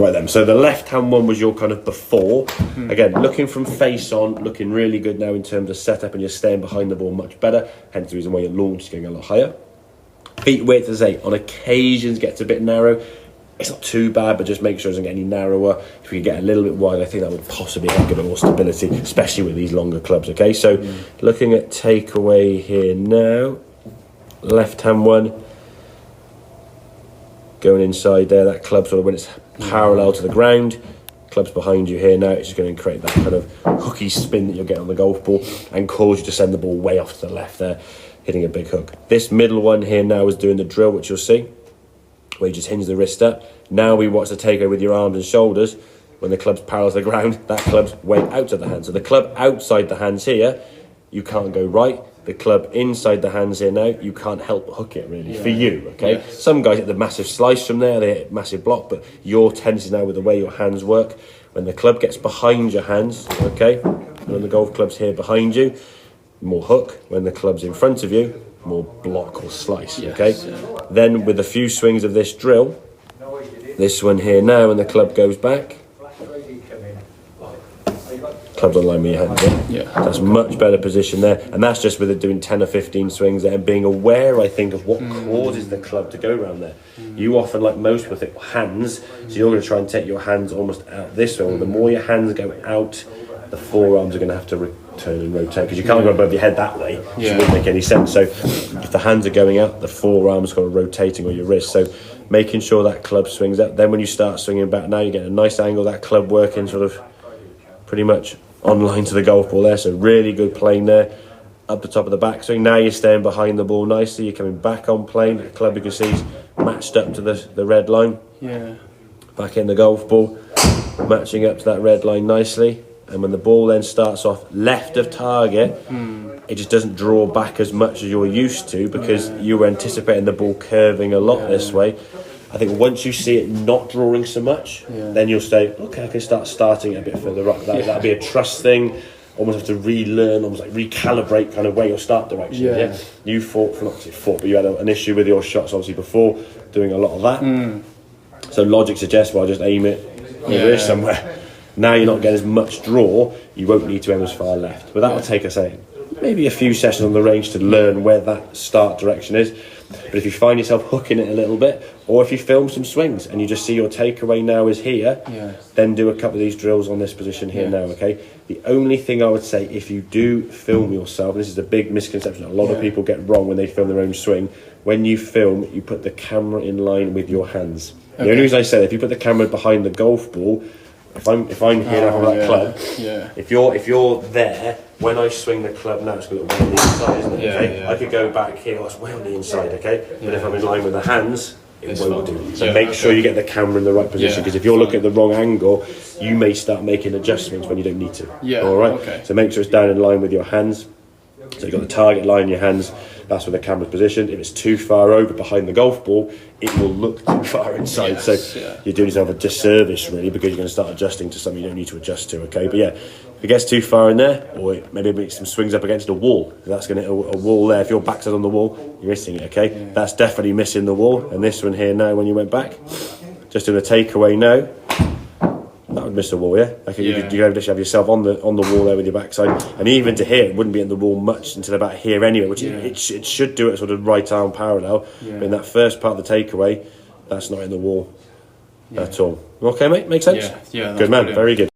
Right then, so the left-hand one was your kind of before. Again, looking from face on, looking really good now in terms of setup, and you're staying behind the ball much better, hence the reason why your launch is going a lot higher. Feet width, as I say, on occasions gets a bit narrow. It's not too bad, but just make sure it doesn't get any narrower. If we could get a little bit wide, I think that would possibly have a bit more stability, especially with these longer clubs, okay? So looking at takeaway here now, left-hand one, going inside there, that club sort of when it's parallel to the ground, club's behind you here now, it's just going to create that kind of hooky spin that you'll get on the golf ball and cause you to send the ball way off to the left there, hitting a big hook. This middle one here now is doing the drill, which you'll see, where you just hinge the wrist up. Now we watch the takeaway with your arms and shoulders. When the club's parallel to the ground, that club's way out of the hand. So the club outside the hands here, you can't go right. The club inside the hands here now, you can't help but hook it really, for you, okay? Yes. Some guys hit the massive slice from there, they hit massive block, but your tendency now with the way your hands work, when the club gets behind your hands, okay? When the golf club's here behind you, more hook. When the club's in front of you, more block or slice, okay? Then with a few swings of this drill, this one here now, when the club goes back, club's on line with your hands, that's much better position there, and that's just with it doing 10 or 15 swings there and being aware, I think, of what causes the club to go around there. You often, like most people, think hands, so you're going to try and take your hands almost out this way. Well, the more your hands go out, the forearms are going to have to turn and rotate, because you can't go above your head that way, which wouldn't make any sense. So if the hands are going out, the forearms kind of rotating on your wrist, so making sure that club swings up. Then when you start swinging back, now you get a nice angle, that club working sort of pretty much on line to the golf ball there, so really good plane there, up the top of the backswing. Now you're staying behind the ball nicely, you're coming back on plane, the club you can see is matched up to the red line, back in the golf ball, matching up to that red line nicely, and when the ball then starts off left of target, it just doesn't draw back as much as you're used to, because you were anticipating the ball curving a lot this way. I think once you see it not drawing so much, then you'll say, okay, I can starting it a bit further up. That'll be a trust thing. Almost have to relearn, almost like recalibrate kind of where your start direction is. You but you had an issue with your shots obviously before, doing a lot of that. So logic suggests, well, just aim it over somewhere. Now you're not getting as much draw, you won't need to aim as far left. But that'll take us maybe a few sessions on the range to learn where that start direction is. But if you find yourself hooking it a little bit, or if you film some swings and you just see your takeaway now is here, then do a couple of these drills on this position here now, okay? The only thing I would say, if you do film yourself, and this is a big misconception a lot of people get wrong when they film their own swing, when you film, you put the camera in line with your hands. The only reason I say that, if you put the camera behind the golf ball, if I'm here now from that club, if you're there, when I swing the club now, it's going to look way on the inside, isn't it? Okay? I could go back here, it's way on the inside, okay? But if I'm in line with the hands, it won't do. So make sure you get the camera in the right position, because if you're looking at the wrong angle, you may start making adjustments when you don't need to. Alright? So make sure it's down in line with your hands. So you've got the target line in your hands, that's where the camera's positioned. If it's too far over behind the golf ball, it will look too far inside. You're doing yourself a disservice really, because you're going to start adjusting to something you don't need to adjust to, okay? But if it gets too far in there, or maybe make some swings up against a wall, that's going to hit a wall there. If your backside on the wall, you're missing it, okay? That's definitely missing the wall. And this one here now, when you went back, just doing a takeaway now, that would miss the wall, you just have yourself on the wall there with your backside, and even to here, it wouldn't be in the wall much until about here anyway, which it should do it sort of right arm parallel. But in that first part of the takeaway, that's not in the wall at all. Okay, mate, makes sense? Yeah, good man, brilliant. very good.